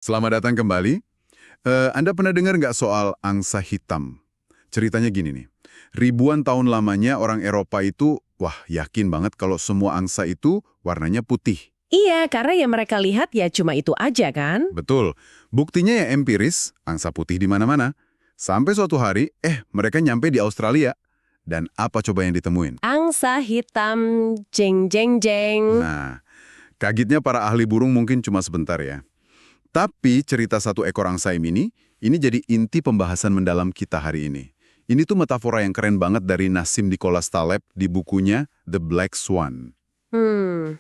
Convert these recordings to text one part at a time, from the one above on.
Selamat datang kembali. Anda pernah dengar nggak soal angsa hitam? Ceritanya gini nih, ribuan tahun lamanya orang Eropa itu, wah yakin banget kalau semua angsa itu warnanya putih. Iya, karena yang mereka lihat ya cuma itu aja kan? Betul, buktinya ya empiris, angsa putih di mana-mana. Sampai suatu hari, mereka nyampe di Australia. Dan apa coba yang ditemuin? Angsa hitam, jeng jeng jeng. Nah, kagetnya para ahli burung mungkin cuma sebentar ya. Tapi cerita satu ekor angsa ini jadi inti pembahasan mendalam kita hari ini. Ini tuh metafora yang keren banget dari Nassim Nicholas Taleb di bukunya The Black Swan.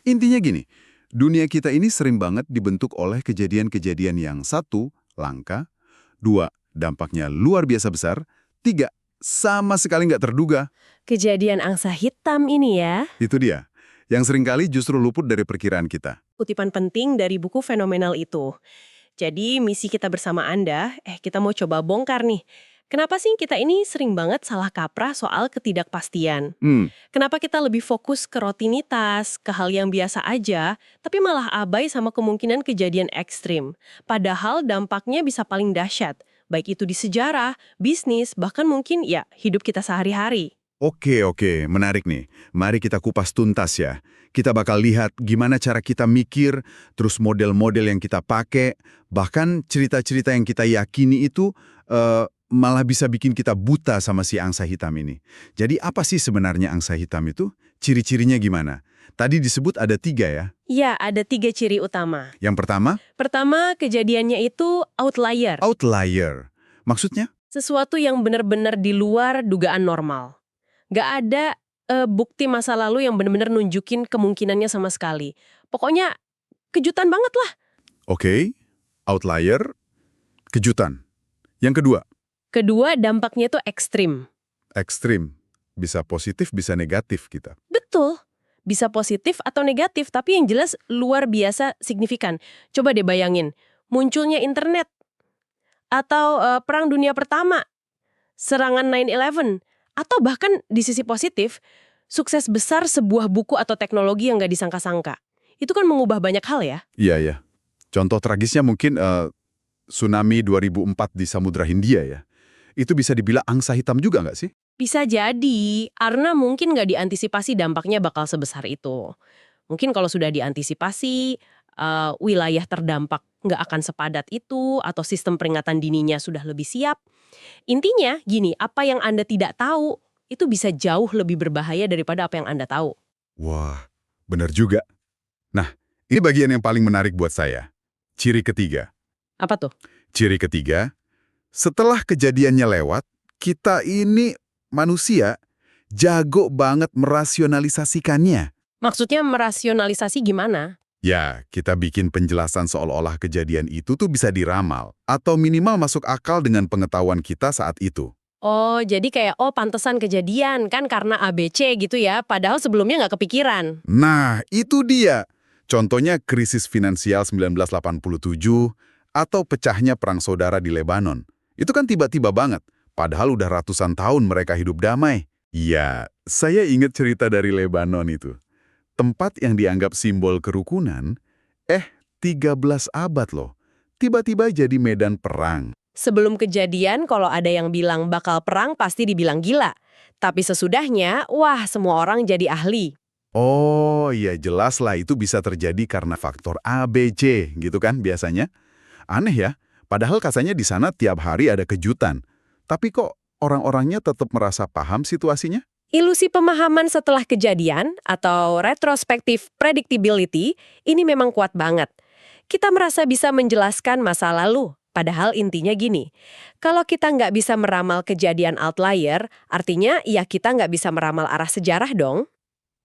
Intinya gini, dunia kita ini sering banget dibentuk oleh kejadian-kejadian yang satu, langka, dua, dampaknya luar biasa besar, tiga, sama sekali nggak terduga. Kejadian angsa hitam ini ya. Itu dia, yang seringkali justru luput dari perkiraan kita. Kutipan penting dari buku fenomenal itu. Jadi misi kita bersama Anda, kita mau coba bongkar nih. Kenapa sih kita ini sering banget salah kaprah soal ketidakpastian? Kenapa kita lebih fokus ke rutinitas, ke hal yang biasa aja, tapi malah abai sama kemungkinan kejadian ekstrim? Padahal dampaknya bisa paling dahsyat, baik itu di sejarah, bisnis, bahkan mungkin ya hidup kita sehari-hari. Oke, menarik nih. Mari kita kupas tuntas ya. Kita bakal lihat gimana cara kita mikir, terus model-model yang kita pakai, bahkan cerita-cerita yang kita yakini itu malah bisa bikin kita buta sama si angsa hitam ini. Jadi apa sih sebenarnya angsa hitam itu? Ciri-cirinya gimana? Tadi disebut ada 3 ya. Ya, ada 3 ciri utama. Yang pertama, Pertama, kejadiannya itu outlier. outlier. Maksudnya? Sesuatu yang benar-benar di luar dugaan normal. Nggak ada bukti masa lalu yang benar-benar nunjukin kemungkinannya sama sekali. Pokoknya kejutan banget lah. Oke, outlier, kejutan. Yang kedua, Kedua, dampaknya itu ekstrim. ekstrim. Bisa positif, bisa negatif kita. Betul. Bisa positif atau negatif, tapi yang jelas luar biasa signifikan. Coba deh bayangin, munculnya internet. Atau Perang Dunia Pertama. Serangan 9/11. Atau bahkan di sisi positif, sukses besar sebuah buku atau teknologi yang nggak disangka-sangka. Itu kan mengubah banyak hal ya. Iya. Contoh tragisnya mungkin tsunami 2004 di Samudra Hindia ya. Itu bisa dibilang angsa hitam juga nggak sih? Bisa jadi, karena mungkin nggak diantisipasi dampaknya bakal sebesar itu. Mungkin kalau sudah diantisipasi, wilayah terdampak nggak akan sepadat itu, atau sistem peringatan dininya sudah lebih siap. Intinya, gini, apa yang Anda tidak tahu, itu bisa jauh lebih berbahaya daripada apa yang Anda tahu. Wah, benar juga. Nah, ini bagian yang paling menarik buat saya. Ciri ketiga. Apa tuh? Ciri ketiga, setelah kejadiannya lewat, kita ini manusia jago banget merasionalisasikannya. Maksudnya merasionalisasi gimana? Ya, kita bikin penjelasan seolah-olah kejadian itu tuh bisa diramal, atau minimal masuk akal dengan pengetahuan kita saat itu. Oh, jadi kayak, pantesan kejadian, kan karena ABC gitu ya, padahal sebelumnya nggak kepikiran. Nah, itu dia. Contohnya krisis finansial 1987, atau pecahnya perang saudara di Lebanon. Itu kan tiba-tiba banget, padahal udah ratusan tahun mereka hidup damai. Iya, saya ingat cerita dari Lebanon itu. Tempat yang dianggap simbol kerukunan, 13 abad loh. Tiba-tiba jadi medan perang. Sebelum kejadian, kalau ada yang bilang bakal perang, pasti dibilang gila. Tapi sesudahnya, wah semua orang jadi ahli. Oh, iya jelas lah itu bisa terjadi karena faktor A, B, C, gitu kan biasanya. Aneh ya, padahal katanya di sana tiap hari ada kejutan. Tapi kok orang-orangnya tetap merasa paham situasinya? Ilusi pemahaman setelah kejadian atau retrospective predictability ini memang kuat banget. Kita merasa bisa menjelaskan masa lalu, padahal intinya gini. Kalau kita nggak bisa meramal kejadian outlier, artinya ya kita nggak bisa meramal arah sejarah dong.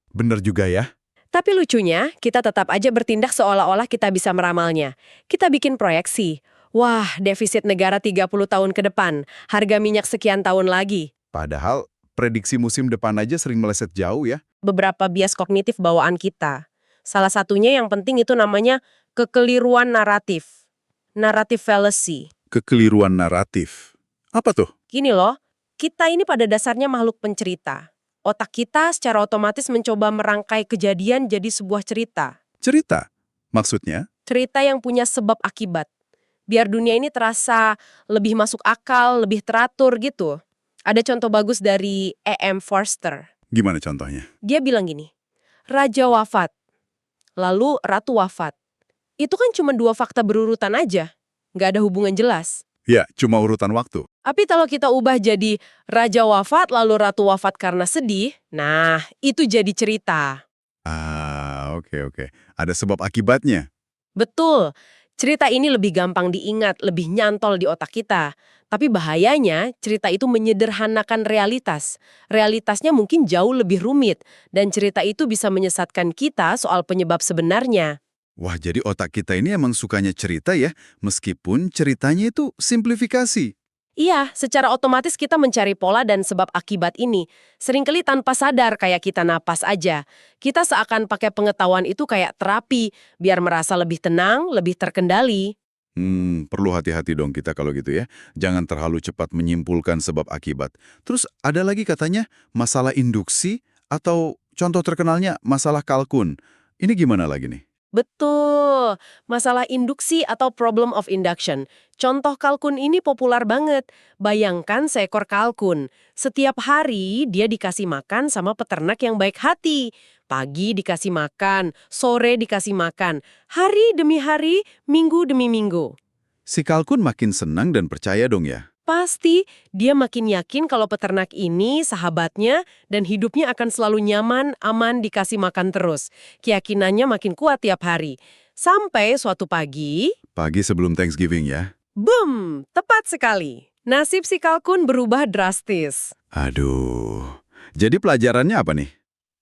Bener juga ya. Tapi lucunya, kita tetap aja bertindak seolah-olah kita bisa meramalnya. Kita bikin proyeksi. Wah, defisit negara 30 tahun ke depan, harga minyak sekian tahun lagi. Padahal prediksi musim depan aja sering meleset jauh ya. Beberapa bias kognitif bawaan kita. Salah satunya yang penting itu namanya kekeliruan naratif. Narrative fallacy. Kekeliruan naratif. Apa tuh? Gini loh, kita ini pada dasarnya makhluk pencerita. Otak kita secara otomatis mencoba merangkai kejadian jadi sebuah cerita. Cerita. Maksudnya? Cerita yang punya sebab akibat. biar dunia ini terasa lebih masuk akal, lebih teratur gitu. Ada contoh bagus dari E.M. Forster. Gimana contohnya? Dia bilang gini, raja wafat, lalu ratu wafat. Itu kan cuma dua fakta berurutan aja, nggak ada hubungan jelas. Ya, cuma urutan waktu. Tapi kalau kita ubah jadi raja wafat lalu ratu wafat karena sedih, nah itu jadi cerita. Oke. Ada sebab akibatnya. Betul, cerita ini lebih gampang diingat, lebih nyantol di otak kita. Tapi bahayanya, cerita itu menyederhanakan realitas. Realitasnya mungkin jauh lebih rumit, dan cerita itu bisa menyesatkan kita soal penyebab sebenarnya. Wah, jadi otak kita ini emang sukanya cerita ya, meskipun ceritanya itu simplifikasi. Iya, secara otomatis kita mencari pola dan sebab akibat ini. Seringkali tanpa sadar kayak kita napas aja. Kita seakan pakai pengetahuan itu kayak terapi, biar merasa lebih tenang, lebih terkendali. Perlu hati-hati dong kita kalau gitu ya. Jangan terlalu cepat menyimpulkan sebab akibat. Terus ada lagi katanya masalah induksi atau contoh terkenalnya masalah kalkun. Ini gimana lagi nih? Betul, masalah induksi atau problem of induction. Contoh kalkun ini populer banget. Bayangkan seekor kalkun. Setiap hari dia dikasih makan sama peternak yang baik hati. Pagi dikasih makan, sore dikasih makan. Hari demi hari, minggu demi minggu. Si kalkun makin senang dan percaya dong ya. Pasti dia makin yakin kalau peternak ini sahabatnya dan hidupnya akan selalu nyaman, aman, dikasih makan terus. Keyakinannya makin kuat tiap hari. Sampai suatu pagi, Pagi sebelum Thanksgiving ya. boom, tepat sekali. Nasib si kalkun berubah drastis. Aduh. Jadi pelajarannya apa nih?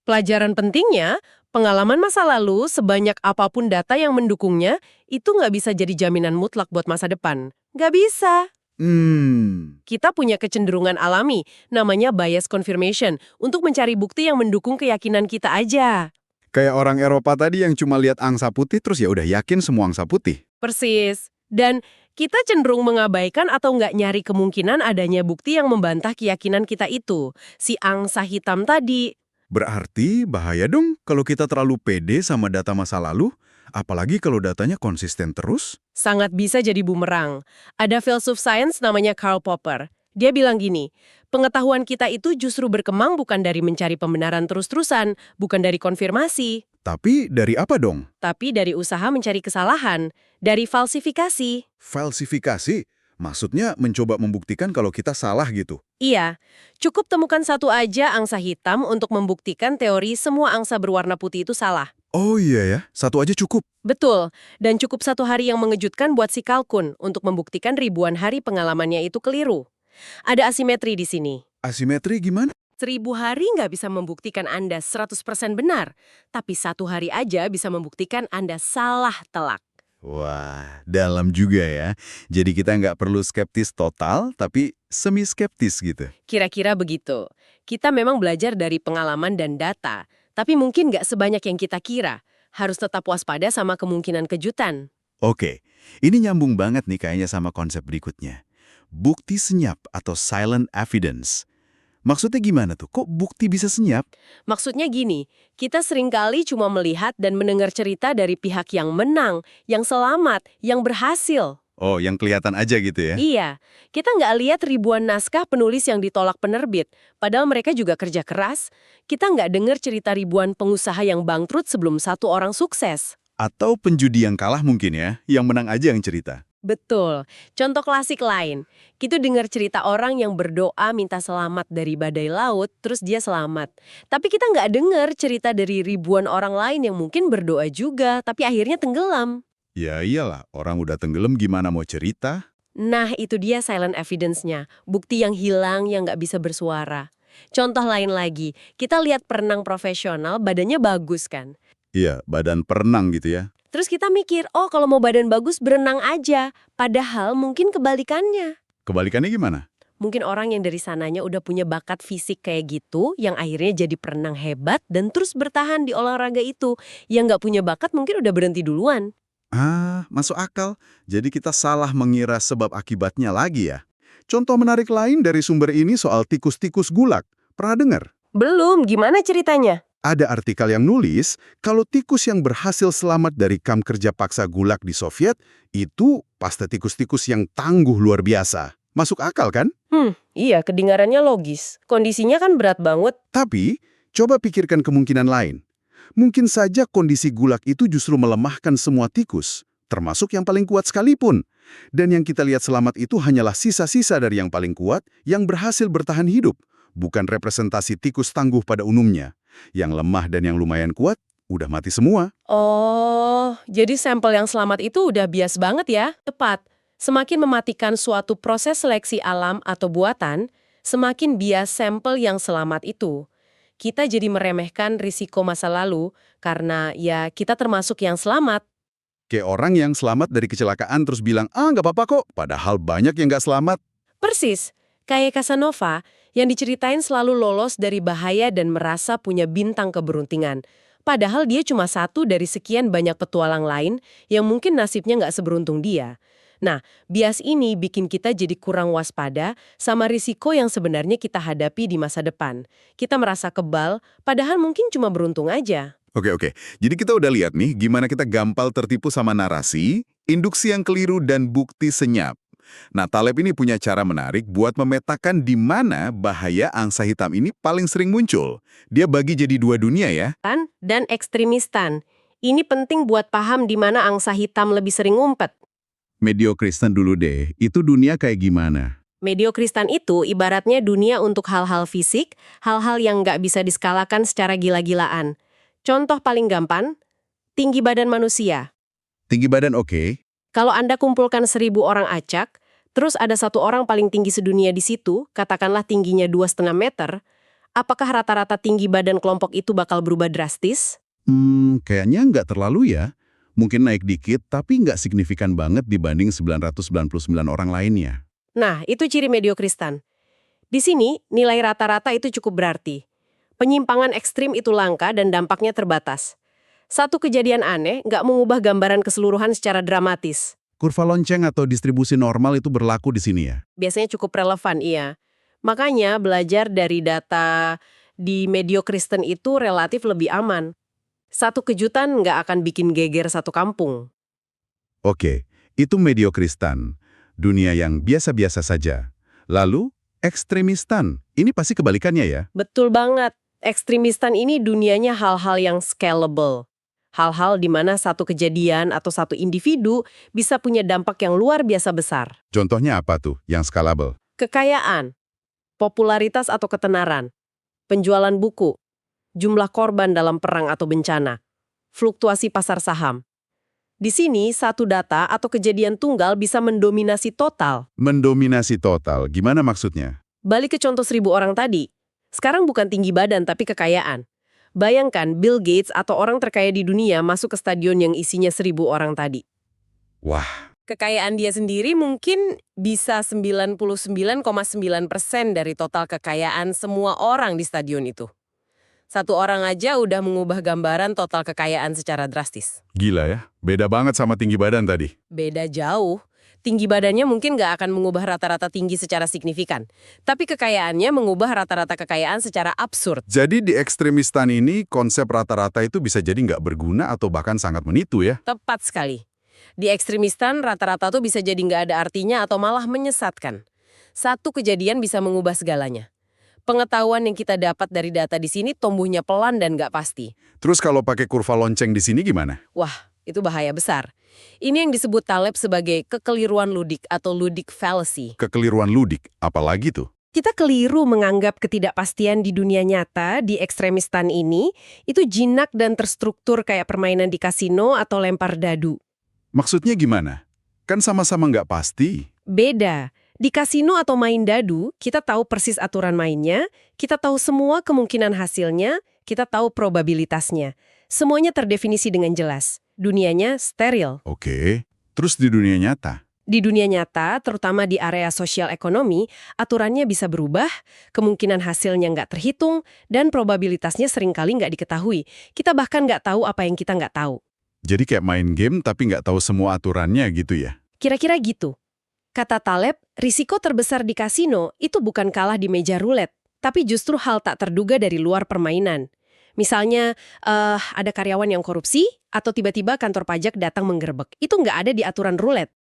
Pelajaran pentingnya, pengalaman masa lalu sebanyak apapun data yang mendukungnya, itu nggak bisa jadi jaminan mutlak buat masa depan. Nggak bisa. Kita punya kecenderungan alami, namanya bias confirmation, untuk mencari bukti yang mendukung keyakinan kita aja. Kayak orang Eropa tadi yang cuma lihat angsa putih terus ya udah yakin semua angsa putih. Persis. Dan kita cenderung mengabaikan atau nggak nyari kemungkinan adanya bukti yang membantah keyakinan kita itu. Si angsa hitam tadi. Berarti bahaya dong kalau kita terlalu pede sama data masa lalu, apalagi kalau datanya konsisten terus. Sangat bisa jadi bumerang. Ada filsuf sains namanya Karl Popper. Dia bilang gini, pengetahuan kita itu justru berkembang bukan dari mencari pembenaran terus-terusan, bukan dari konfirmasi, Tapi dari apa dong? tapi dari usaha mencari kesalahan, dari falsifikasi. Falsifikasi? Maksudnya mencoba membuktikan kalau kita salah gitu. Iya, cukup temukan satu aja angsa hitam untuk membuktikan teori semua angsa berwarna putih itu salah. Oh iya ya, satu aja cukup. Betul, dan cukup satu hari yang mengejutkan buat si kalkun untuk membuktikan ribuan hari pengalamannya itu keliru. Ada asimetri di sini. Asimetri gimana? 1000 hari nggak bisa membuktikan Anda 100% benar, tapi satu hari aja bisa membuktikan Anda salah telak. Wah, dalam juga ya. Jadi kita nggak perlu skeptis total, tapi semi-skeptis gitu. Kira-kira begitu. Kita memang belajar dari pengalaman dan data, tapi mungkin nggak sebanyak yang kita kira. Harus tetap waspada sama kemungkinan kejutan. Oke, ini nyambung banget nih kayaknya sama konsep berikutnya. Bukti senyap atau silent evidence. Maksudnya gimana tuh? Kok bukti bisa senyap? Maksudnya gini, kita seringkali cuma melihat dan mendengar cerita dari pihak yang menang, yang selamat, yang berhasil. Oh, yang kelihatan aja gitu ya? Iya, kita nggak lihat ribuan naskah penulis yang ditolak penerbit, padahal mereka juga kerja keras. Kita nggak dengar cerita ribuan pengusaha yang bangkrut sebelum satu orang sukses. Atau penjudi yang kalah mungkin ya, yang menang aja yang cerita. Betul. Contoh klasik lain, kita dengar cerita orang yang berdoa minta selamat dari badai laut, terus dia selamat. Tapi kita nggak dengar cerita dari ribuan orang lain yang mungkin berdoa juga, tapi akhirnya tenggelam. Ya iyalah, orang udah tenggelam gimana mau cerita? Nah, itu dia silent evidence-nya. Bukti yang hilang yang nggak bisa bersuara. Contoh lain lagi, kita lihat perenang profesional, badannya bagus kan? Iya, badan perenang gitu ya. Terus kita mikir, oh kalau mau badan bagus berenang aja. Padahal mungkin kebalikannya. Kebalikannya gimana? Mungkin orang yang dari sananya udah punya bakat fisik kayak gitu, yang akhirnya jadi perenang hebat dan terus bertahan di olahraga itu. Yang nggak punya bakat mungkin udah berhenti duluan. Ah, masuk akal. Jadi kita salah mengira sebab akibatnya lagi ya. Contoh menarik lain dari sumber ini soal tikus-tikus gulak. Pernah dengar? Belum, gimana ceritanya? Ada artikel yang nulis kalau tikus yang berhasil selamat dari kamp kerja paksa Gulag di Soviet itu pasti tikus-tikus yang tangguh luar biasa. Masuk akal kan? Iya, kedengarannya logis. Kondisinya kan berat banget. Tapi, coba pikirkan kemungkinan lain. Mungkin saja kondisi Gulag itu justru melemahkan semua tikus, termasuk yang paling kuat sekalipun. Dan yang kita lihat selamat itu hanyalah sisa-sisa dari yang paling kuat yang berhasil bertahan hidup, bukan representasi tikus tangguh pada umumnya. Yang lemah dan yang lumayan kuat, udah mati semua. Oh, jadi sampel yang selamat itu udah bias banget ya? Tepat. Semakin mematikan suatu proses seleksi alam atau buatan, semakin bias sampel yang selamat itu. Kita jadi meremehkan risiko masa lalu karena ya kita termasuk yang selamat. Kayak orang yang selamat dari kecelakaan terus bilang, nggak apa-apa kok, padahal banyak yang nggak selamat. Persis, kayak Casanova yang diceritain selalu lolos dari bahaya dan merasa punya bintang keberuntungan. Padahal dia cuma satu dari sekian banyak petualang lain yang mungkin nasibnya nggak seberuntung dia. Nah, bias ini bikin kita jadi kurang waspada sama risiko yang sebenarnya kita hadapi di masa depan. Kita merasa kebal, padahal mungkin cuma beruntung aja. Oke. Jadi kita udah lihat nih gimana kita gampang tertipu sama narasi, induksi yang keliru, dan bukti senyap. Nah, Taleb ini punya cara menarik buat memetakan di mana bahaya angsa hitam ini paling sering muncul. Dia bagi jadi dua dunia ya. Dan ekstremistan. Ini penting buat paham di mana angsa hitam lebih sering ngumpet. Mediokristan dulu deh, itu dunia kayak gimana? Mediokristan itu ibaratnya dunia untuk hal-hal fisik, hal-hal yang nggak bisa diskalakan secara gila-gilaan. Contoh paling gampang, tinggi badan manusia. Tinggi badan oke. Kalau Anda kumpulkan 1.000 orang acak, terus ada satu orang paling tinggi sedunia di situ, katakanlah tingginya 2,5 meter, apakah rata-rata tinggi badan kelompok itu bakal berubah drastis? Kayaknya nggak terlalu ya. Mungkin naik dikit, tapi nggak signifikan banget dibanding 999 orang lainnya. Nah, itu ciri mediokristan. Di sini, nilai rata-rata itu cukup berarti. Penyimpangan ekstrim itu langka dan dampaknya terbatas. Satu kejadian aneh nggak mengubah gambaran keseluruhan secara dramatis. Kurva lonceng atau distribusi normal itu berlaku di sini ya? Biasanya cukup relevan, iya. Makanya belajar dari data di mediokristen itu relatif lebih aman. Satu kejutan nggak akan bikin geger satu kampung. Oke, itu mediokristan. Dunia yang biasa-biasa saja. Lalu, ekstremistan. Ini pasti kebalikannya ya? Betul banget. Ekstremistan ini dunianya hal-hal yang scalable. Hal-hal di mana satu kejadian atau satu individu bisa punya dampak yang luar biasa besar. Contohnya apa tuh yang scalable? Kekayaan, popularitas atau ketenaran, penjualan buku, jumlah korban dalam perang atau bencana, fluktuasi pasar saham. Di sini, satu data atau kejadian tunggal bisa mendominasi total. Mendominasi total, gimana maksudnya? Balik ke contoh 1.000 orang tadi. Sekarang bukan tinggi badan tapi kekayaan. Bayangkan Bill Gates atau orang terkaya di dunia masuk ke stadion yang isinya 1.000 orang tadi. Wah, Kekayaan dia sendiri mungkin bisa 99,9% dari total kekayaan semua orang di stadion itu. Satu orang aja udah mengubah gambaran total kekayaan secara drastis. gila ya. Beda banget sama tinggi badan tadi. Beda jauh. Tinggi badannya mungkin nggak akan mengubah rata-rata tinggi secara signifikan. Tapi kekayaannya mengubah rata-rata kekayaan secara absurd. Jadi di ekstremistan ini, konsep rata-rata itu bisa jadi nggak berguna atau bahkan sangat menipu ya? Tepat sekali. Di ekstremistan, rata-rata tuh bisa jadi nggak ada artinya atau malah menyesatkan. Satu kejadian bisa mengubah segalanya. Pengetahuan yang kita dapat dari data di sini tumbuhnya pelan dan nggak pasti. Terus kalau pakai kurva lonceng di sini gimana? Wah, itu bahaya besar. Ini yang disebut Taleb sebagai kekeliruan ludik atau ludic fallacy. Kekeliruan ludik, apalagi tuh? Kita keliru menganggap ketidakpastian di dunia nyata, di ekstremistan ini, itu jinak dan terstruktur kayak permainan di kasino atau lempar dadu. Maksudnya gimana? Kan sama-sama nggak pasti. Beda. Di kasino atau main dadu, kita tahu persis aturan mainnya, kita tahu semua kemungkinan hasilnya, kita tahu probabilitasnya. Semuanya terdefinisi dengan jelas. Dunianya steril. Oke, terus di dunia nyata? Di dunia nyata, terutama di area sosial ekonomi, aturannya bisa berubah, kemungkinan hasilnya nggak terhitung, dan probabilitasnya seringkali nggak diketahui. Kita bahkan nggak tahu apa yang kita nggak tahu. Jadi kayak main game tapi nggak tahu semua aturannya gitu ya? Kira-kira gitu. Kata Taleb, risiko terbesar di kasino itu bukan kalah di meja rulet, tapi justru hal tak terduga dari luar permainan. Misalnya ada karyawan yang korupsi atau tiba-tiba kantor pajak datang menggerebek. Itu nggak ada di aturan roulette.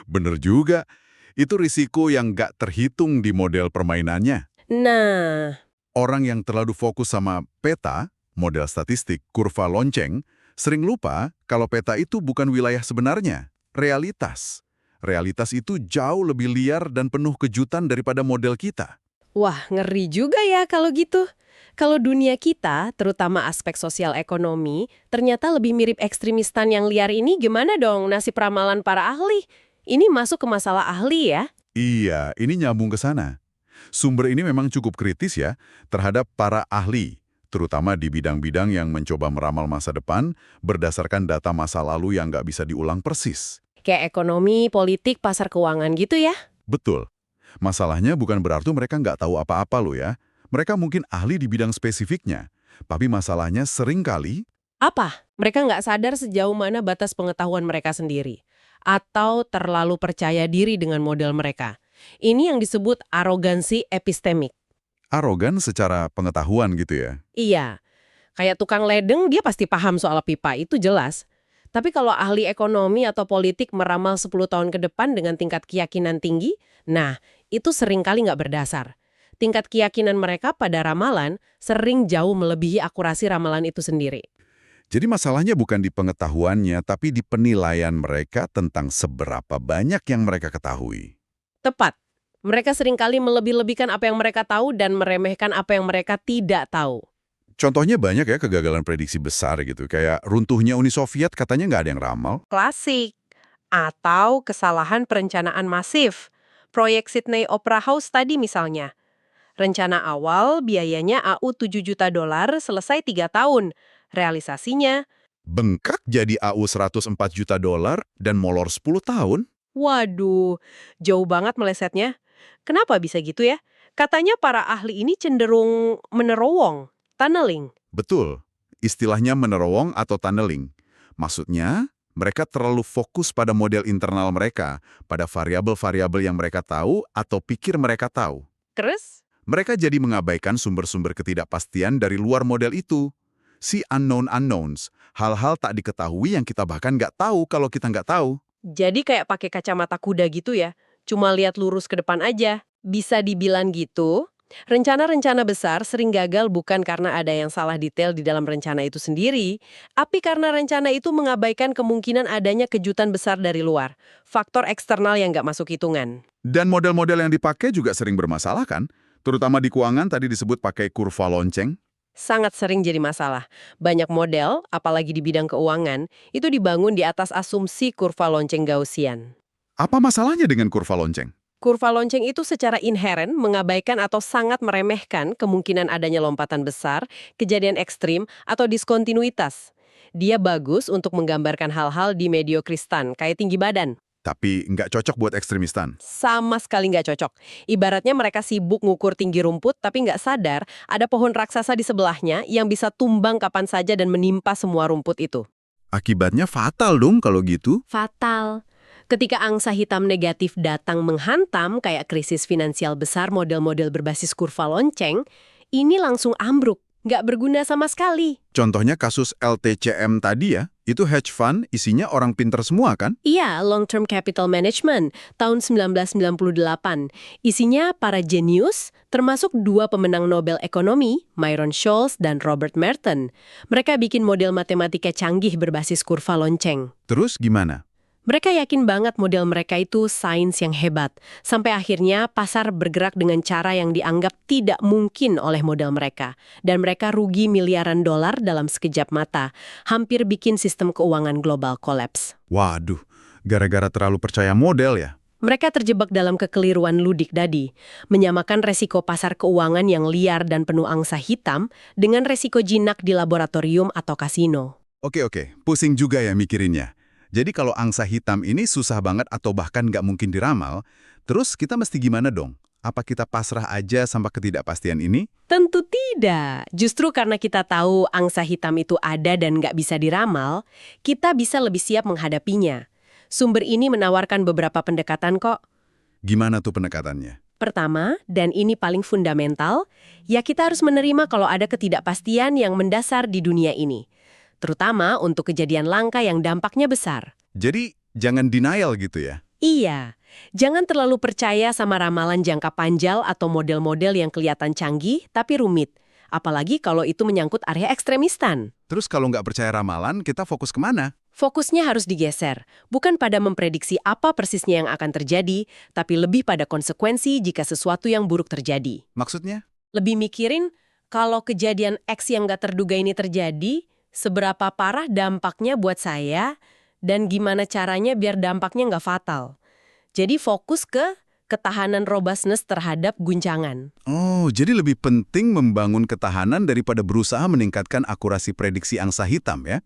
Bener juga. Itu risiko yang nggak terhitung di model permainannya. Nah, Orang yang terlalu fokus sama peta, model statistik, kurva lonceng, sering lupa kalau peta itu bukan wilayah sebenarnya, realitas. Realitas itu jauh lebih liar dan penuh kejutan daripada model kita. wah ngeri juga ya kalau gitu. Kalau dunia kita, terutama aspek sosial ekonomi, ternyata lebih mirip ekstremistan yang liar ini, gimana dong nasib ramalan para ahli? Ini masuk ke masalah ahli ya? Iya, ini nyambung ke sana. Sumber ini memang cukup kritis ya terhadap para ahli, terutama di bidang-bidang yang mencoba meramal masa depan berdasarkan data masa lalu yang nggak bisa diulang persis. Kayak ekonomi, politik, pasar keuangan gitu ya? Betul. Masalahnya bukan berarti mereka nggak tahu apa-apa loh ya. Mereka mungkin ahli di bidang spesifiknya. Tapi masalahnya seringkali, Apa? Mereka nggak sadar sejauh mana batas pengetahuan mereka sendiri. Atau terlalu percaya diri dengan model mereka. Ini yang disebut arogansi epistemik. arogan secara pengetahuan gitu ya. Iya, kayak tukang ledeng dia pasti paham soal pipa, itu jelas. Tapi kalau ahli ekonomi atau politik meramal 10 tahun ke depan dengan tingkat keyakinan tinggi, nah, itu seringkali nggak berdasar. Tingkat keyakinan mereka pada ramalan sering jauh melebihi akurasi ramalan itu sendiri. Jadi masalahnya bukan di pengetahuannya, tapi di penilaian mereka tentang seberapa banyak yang mereka ketahui. Tepat. Mereka seringkali melebih-lebihkan apa yang mereka tahu dan meremehkan apa yang mereka tidak tahu. Contohnya banyak ya kegagalan prediksi besar gitu. Kayak runtuhnya Uni Soviet katanya nggak ada yang ramal. Klasik. Atau kesalahan perencanaan masif. Proyek Sydney Opera House tadi misalnya. Rencana awal biayanya AU 7 juta dolar selesai 3 tahun. Realisasinya, Bengkak jadi AU 104 juta dolar dan molor 10 tahun? waduh, jauh banget melesetnya. Kenapa bisa gitu ya? Katanya para ahli ini cenderung menerowong, tunneling. Betul. Istilahnya menerowong atau tunneling. Maksudnya, mereka terlalu fokus pada model internal mereka, pada variabel-variabel yang mereka tahu atau pikir mereka tahu. Terus? Mereka jadi mengabaikan sumber-sumber ketidakpastian dari luar model itu. Si unknown unknowns, hal-hal tak diketahui yang kita bahkan nggak tahu kalau kita nggak tahu. Jadi kayak pakai kacamata kuda gitu ya? Cuma lihat lurus ke depan aja. Bisa dibilang gitu, rencana-rencana besar sering gagal bukan karena ada yang salah detail di dalam rencana itu sendiri, tapi karena rencana itu mengabaikan kemungkinan adanya kejutan besar dari luar. Faktor eksternal yang nggak masuk hitungan. Dan model-model yang dipakai juga sering bermasalah kan? Terutama di keuangan tadi disebut pakai kurva lonceng. Sangat sering jadi masalah. Banyak model, apalagi di bidang keuangan, itu dibangun di atas asumsi kurva lonceng Gaussian. Apa masalahnya dengan kurva lonceng? Kurva lonceng itu secara inheren mengabaikan atau sangat meremehkan kemungkinan adanya lompatan besar, kejadian ekstrim, atau diskontinuitas. Dia bagus untuk menggambarkan hal-hal di mediokristan, kayak tinggi badan. Tapi nggak cocok buat ekstremistan. Sama sekali nggak cocok. Ibaratnya mereka sibuk ngukur tinggi rumput, tapi nggak sadar ada pohon raksasa di sebelahnya yang bisa tumbang kapan saja dan menimpa semua rumput itu. Akibatnya fatal dong kalau gitu. Fatal. Ketika angsa hitam negatif datang menghantam kayak krisis finansial besar model-model berbasis kurva lonceng, ini langsung ambruk, nggak berguna sama sekali. Contohnya kasus LTCM tadi ya, itu hedge fund isinya orang pinter semua kan? Iya, Long Term Capital Management, tahun 1998. Isinya para jenius, termasuk 2 pemenang Nobel Ekonomi, Myron Scholes dan Robert Merton. Mereka bikin model matematika canggih berbasis kurva lonceng. Terus gimana? Mereka yakin banget model mereka itu sains yang hebat, sampai akhirnya pasar bergerak dengan cara yang dianggap tidak mungkin oleh model mereka. Dan mereka rugi miliaran dolar dalam sekejap mata, hampir bikin sistem keuangan global kolaps. Waduh, gara-gara terlalu percaya model ya? Mereka terjebak dalam kekeliruan ludik tadi, menyamakan resiko pasar keuangan yang liar dan penuh angsa hitam dengan resiko jinak di laboratorium atau kasino. Oke, pusing juga ya mikirinnya. Jadi kalau angsa hitam ini susah banget atau bahkan nggak mungkin diramal, terus kita mesti gimana dong? Apa kita pasrah aja sama ketidakpastian ini? Tentu tidak. Justru karena kita tahu angsa hitam itu ada dan nggak bisa diramal, kita bisa lebih siap menghadapinya. Sumber ini menawarkan beberapa pendekatan kok. Gimana tuh pendekatannya? Pertama, dan ini paling fundamental, ya kita harus menerima kalau ada ketidakpastian yang mendasar di dunia ini. Terutama untuk kejadian langka yang dampaknya besar. Jadi, jangan denial gitu ya? Iya, jangan terlalu percaya sama ramalan jangka panjang atau model-model yang kelihatan canggih tapi rumit. Apalagi kalau itu menyangkut area ekstremistan. Terus kalau nggak percaya ramalan, kita fokus kemana? Fokusnya harus digeser, bukan pada memprediksi apa persisnya yang akan terjadi, tapi lebih pada konsekuensi jika sesuatu yang buruk terjadi. Maksudnya? Lebih mikirin, kalau kejadian X yang nggak terduga ini terjadi, seberapa parah dampaknya buat saya, dan gimana caranya biar dampaknya nggak fatal. Jadi fokus ke ketahanan robustness terhadap guncangan. Oh, jadi lebih penting membangun ketahanan daripada berusaha meningkatkan akurasi prediksi angsa hitam ya?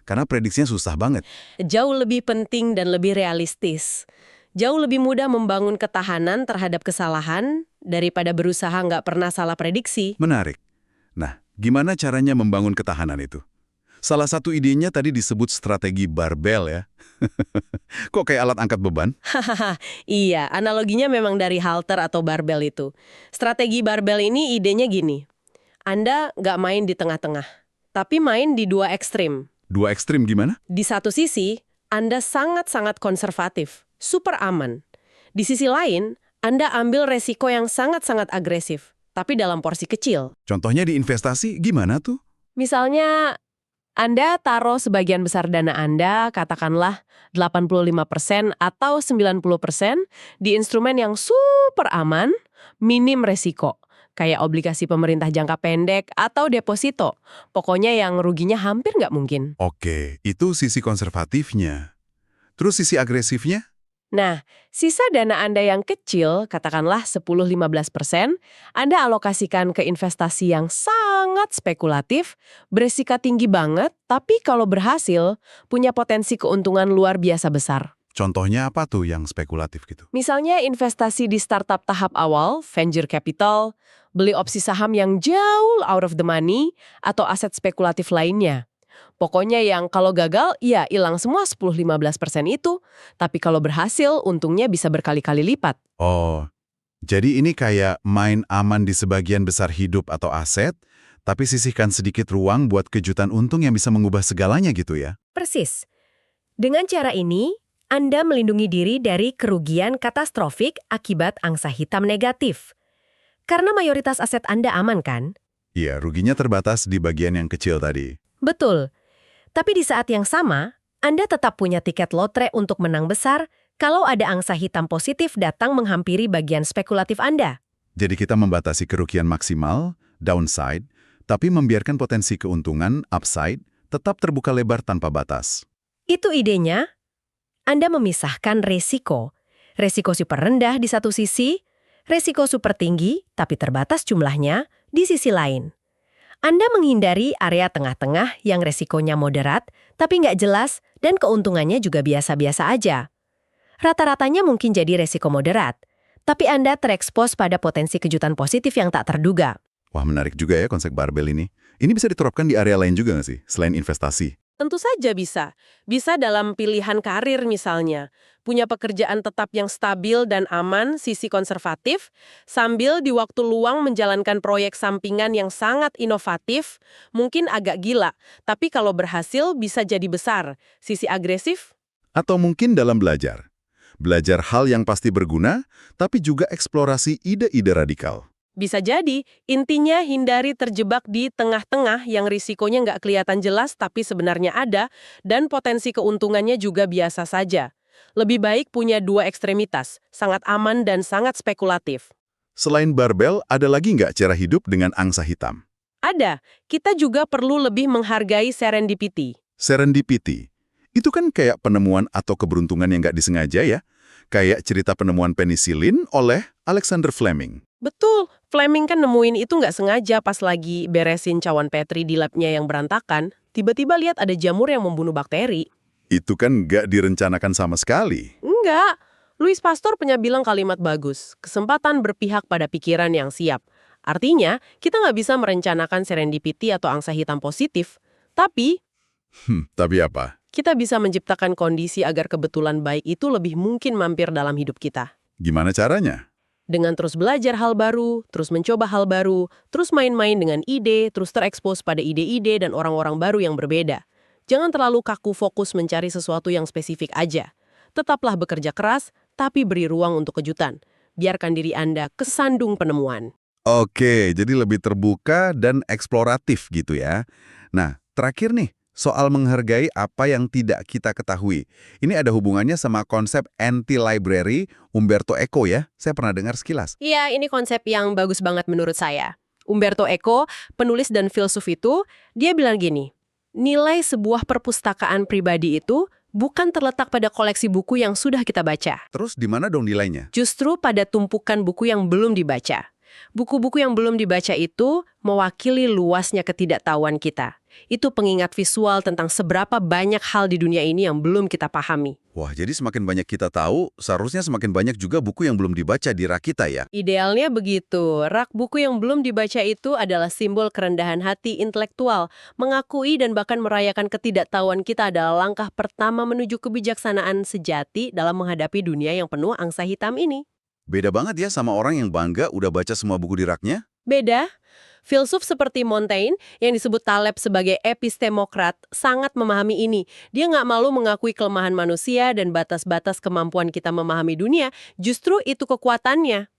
Karena prediksinya susah banget. Jauh lebih penting dan lebih realistis. Jauh lebih mudah membangun ketahanan terhadap kesalahan daripada berusaha nggak pernah salah prediksi. Menarik. Nah, gimana caranya membangun ketahanan itu? Salah satu idenya tadi disebut strategi barbel ya. Kok kayak alat angkat beban? Hahaha, iya, analoginya memang dari halter atau barbel itu. Strategi barbel ini idenya gini. Anda nggak main di tengah-tengah, tapi main di dua ekstrim. Dua ekstrim gimana? Di satu sisi, Anda sangat-sangat konservatif, super aman. Di sisi lain, Anda ambil resiko yang sangat-sangat agresif, tapi dalam porsi kecil. Contohnya di investasi gimana tuh? Misalnya, Anda taruh sebagian besar dana Anda, katakanlah 85% atau 90% di instrumen yang super aman, minim resiko. Kayak obligasi pemerintah jangka pendek atau deposito. Pokoknya yang ruginya hampir nggak mungkin. Oke, itu sisi konservatifnya. Terus sisi agresifnya? Nah, sisa dana Anda yang kecil, katakanlah 10-15%, Anda alokasikan ke investasi yang sangat spekulatif, beresika tinggi banget, tapi kalau berhasil, punya potensi keuntungan luar biasa besar. Contohnya apa tuh yang spekulatif gitu? Misalnya investasi di startup tahap awal, venture capital, beli opsi saham yang jauh out of the money, atau aset spekulatif lainnya. Pokoknya yang kalau gagal, ya hilang semua 10-15% itu. Tapi kalau berhasil, untungnya bisa berkali-kali lipat. Oh, jadi ini kayak main aman di sebagian besar hidup atau aset, tapi sisihkan sedikit ruang buat kejutan untung yang bisa mengubah segalanya gitu ya? Persis. Dengan cara ini, Anda melindungi diri dari kerugian katastrofik akibat angsa hitam negatif. Karena mayoritas aset Anda aman kan? Iya, ruginya terbatas di bagian yang kecil tadi. Betul. Tapi di saat yang sama, Anda tetap punya tiket lotre untuk menang besar kalau ada angsa hitam positif datang menghampiri bagian spekulatif Anda. Jadi kita membatasi kerugian maksimal, downside, tapi membiarkan potensi keuntungan, upside, tetap terbuka lebar tanpa batas. Itu idenya. Anda memisahkan resiko. Resiko super rendah di satu sisi, resiko super tinggi tapi terbatas jumlahnya di sisi lain. Anda menghindari area tengah-tengah yang resikonya moderat, tapi nggak jelas dan keuntungannya juga biasa-biasa aja. Rata-ratanya mungkin jadi resiko moderat, tapi Anda terekspos pada potensi kejutan positif yang tak terduga. Wah, menarik juga ya konsep barbel ini. Ini bisa diterapkan di area lain juga nggak sih, selain investasi? Tentu saja bisa. Bisa dalam pilihan karir misalnya. Punya pekerjaan tetap yang stabil dan aman, sisi konservatif, sambil di waktu luang menjalankan proyek sampingan yang sangat inovatif, mungkin agak gila, tapi kalau berhasil bisa jadi besar. Sisi agresif? Atau mungkin dalam belajar. Belajar hal yang pasti berguna, tapi juga eksplorasi ide-ide radikal. Bisa jadi, intinya hindari terjebak di tengah-tengah yang risikonya nggak kelihatan jelas tapi sebenarnya ada, dan potensi keuntungannya juga biasa saja. Lebih baik punya dua ekstremitas, sangat aman dan sangat spekulatif. Selain barbel, ada lagi nggak cara hidup dengan angsa hitam? Ada, kita juga perlu lebih menghargai serendipity. Serendipity. Itu kan kayak penemuan atau keberuntungan yang nggak disengaja ya? Kayak cerita penemuan penisilin oleh Alexander Fleming. Betul, Fleming kan nemuin itu nggak sengaja pas lagi beresin cawan Petri di labnya yang berantakan. Tiba-tiba lihat ada jamur yang membunuh bakteri. Itu kan nggak direncanakan sama sekali. Enggak, Louis Pasteur punya bilang kalimat bagus, kesempatan berpihak pada pikiran yang siap. Artinya, kita nggak bisa merencanakan serendipity atau angsa hitam positif. Tapi, Tapi apa? kita bisa menciptakan kondisi agar kebetulan baik itu lebih mungkin mampir dalam hidup kita. Gimana caranya? Dengan terus belajar hal baru, terus mencoba hal baru, terus main-main dengan ide, terus terekspos pada ide-ide dan orang-orang baru yang berbeda. Jangan terlalu kaku fokus mencari sesuatu yang spesifik aja. Tetaplah bekerja keras, tapi beri ruang untuk kejutan. Biarkan diri Anda kesandung penemuan. Oke, jadi lebih terbuka dan eksploratif gitu ya. Nah, terakhir nih, soal menghargai apa yang tidak kita ketahui. Ini ada hubungannya sama konsep anti-library Umberto Eco ya? Saya pernah dengar sekilas. Iya, ini konsep yang bagus banget menurut saya. Umberto Eco, penulis dan filsuf itu, dia bilang gini, nilai sebuah perpustakaan pribadi itu bukan terletak pada koleksi buku yang sudah kita baca. Terus di mana dong nilainya? Justru pada tumpukan buku yang belum dibaca. Buku-buku yang belum dibaca itu mewakili luasnya ketidaktahuan kita. Itu pengingat visual tentang seberapa banyak hal di dunia ini yang belum kita pahami. Wah, jadi semakin banyak kita tahu, seharusnya semakin banyak juga buku yang belum dibaca di rak kita ya? Idealnya begitu. Rak buku yang belum dibaca itu adalah simbol kerendahan hati intelektual. Mengakui dan bahkan merayakan ketidaktahuan kita adalah langkah pertama menuju kebijaksanaan sejati dalam menghadapi dunia yang penuh angsa hitam ini. Beda banget ya sama orang yang bangga udah baca semua buku di raknya? Beda. Filsuf seperti Montaigne, yang disebut Taleb sebagai epistemokrat, sangat memahami ini. Dia nggak malu mengakui kelemahan manusia dan batas-batas kemampuan kita memahami dunia, justru itu kekuatannya.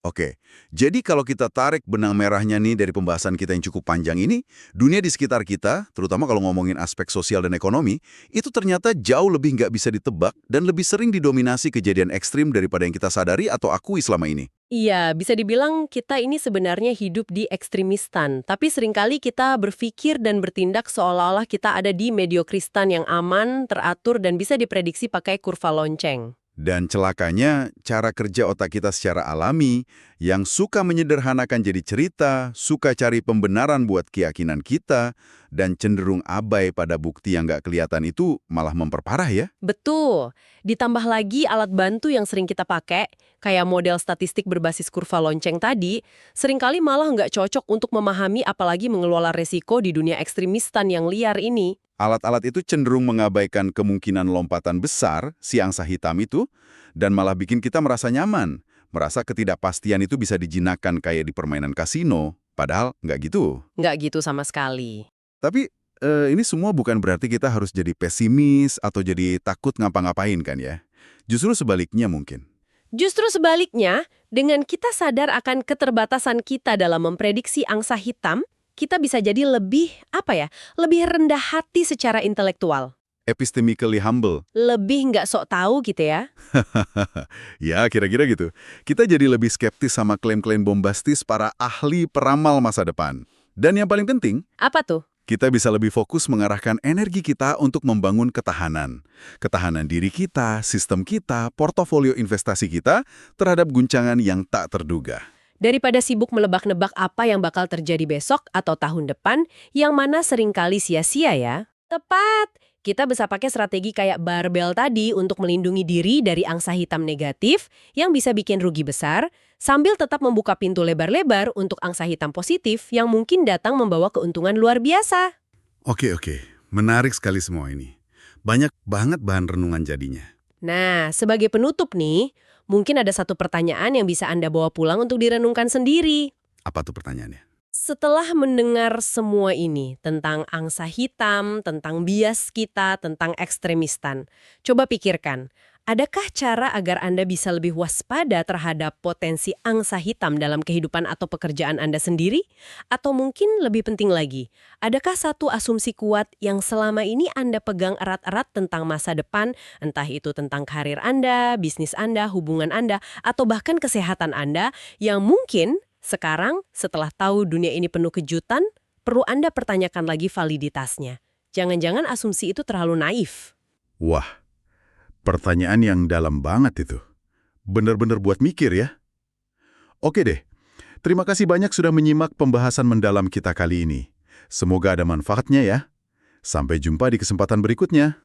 Oke, jadi kalau kita tarik benang merahnya nih dari pembahasan kita yang cukup panjang ini, dunia di sekitar kita, terutama kalau ngomongin aspek sosial dan ekonomi, itu ternyata jauh lebih nggak bisa ditebak dan lebih sering didominasi kejadian ekstrim daripada yang kita sadari atau akui selama ini. Iya, bisa dibilang kita ini sebenarnya hidup di ekstremistan, tapi seringkali kita berpikir dan bertindak seolah-olah kita ada di mediokristan yang aman, teratur, dan bisa diprediksi pakai kurva lonceng. Dan celakanya, cara kerja otak kita secara alami, yang suka menyederhanakan jadi cerita, suka cari pembenaran buat keyakinan kita, dan cenderung abai pada bukti yang nggak kelihatan itu malah memperparah ya. Betul. Ditambah lagi alat bantu yang sering kita pakai, kayak model statistik berbasis kurva lonceng tadi, seringkali malah nggak cocok untuk memahami apalagi mengelola resiko di dunia ekstremistan yang liar ini. Alat-alat itu cenderung mengabaikan kemungkinan lompatan besar, si angsa hitam itu, dan malah bikin kita merasa nyaman. Merasa ketidakpastian itu bisa dijinakkan kayak di permainan kasino, padahal nggak gitu. Nggak gitu sama sekali. Tapi ini semua bukan berarti kita harus jadi pesimis atau jadi takut ngapa-ngapain kan ya. Justru sebaliknya mungkin. Justru sebaliknya, dengan kita sadar akan keterbatasan kita dalam memprediksi angsa hitam, kita bisa jadi lebih rendah hati secara intelektual. Epistemically humble. Lebih nggak sok tahu gitu ya. Ya, kira-kira gitu. Kita jadi lebih skeptis sama klaim-klaim bombastis para ahli peramal masa depan. Dan yang paling penting, Apa tuh? kita bisa lebih fokus mengarahkan energi kita untuk membangun ketahanan. Ketahanan diri kita, sistem kita, portofolio investasi kita terhadap guncangan yang tak terduga. Daripada sibuk melebak-nebak apa yang bakal terjadi besok atau tahun depan, yang mana seringkali sia-sia ya. Tepat! Kita bisa pakai strategi kayak barbel tadi untuk melindungi diri dari angsa hitam negatif yang bisa bikin rugi besar, sambil tetap membuka pintu lebar-lebar untuk angsa hitam positif yang mungkin datang membawa keuntungan luar biasa. Oke. Menarik sekali semua ini. Banyak banget bahan renungan jadinya. Nah, sebagai penutup nih, mungkin ada satu pertanyaan yang bisa Anda bawa pulang untuk direnungkan sendiri. Apa tuh pertanyaannya? Setelah mendengar semua ini tentang angsa hitam, tentang bias kita, tentang ekstremistan, coba pikirkan, adakah cara agar Anda bisa lebih waspada terhadap potensi angsa hitam dalam kehidupan atau pekerjaan Anda sendiri? Atau mungkin lebih penting lagi, adakah satu asumsi kuat yang selama ini Anda pegang erat-erat tentang masa depan, entah itu tentang karir Anda, bisnis Anda, hubungan Anda, atau bahkan kesehatan Anda, yang mungkin sekarang, setelah tahu dunia ini penuh kejutan, perlu Anda pertanyakan lagi validitasnya. Jangan-jangan asumsi itu terlalu naif. Wah, pertanyaan yang dalam banget itu. Bener-bener buat mikir ya. Oke deh, terima kasih banyak sudah menyimak pembahasan mendalam kita kali ini. Semoga ada manfaatnya ya. Sampai jumpa di kesempatan berikutnya.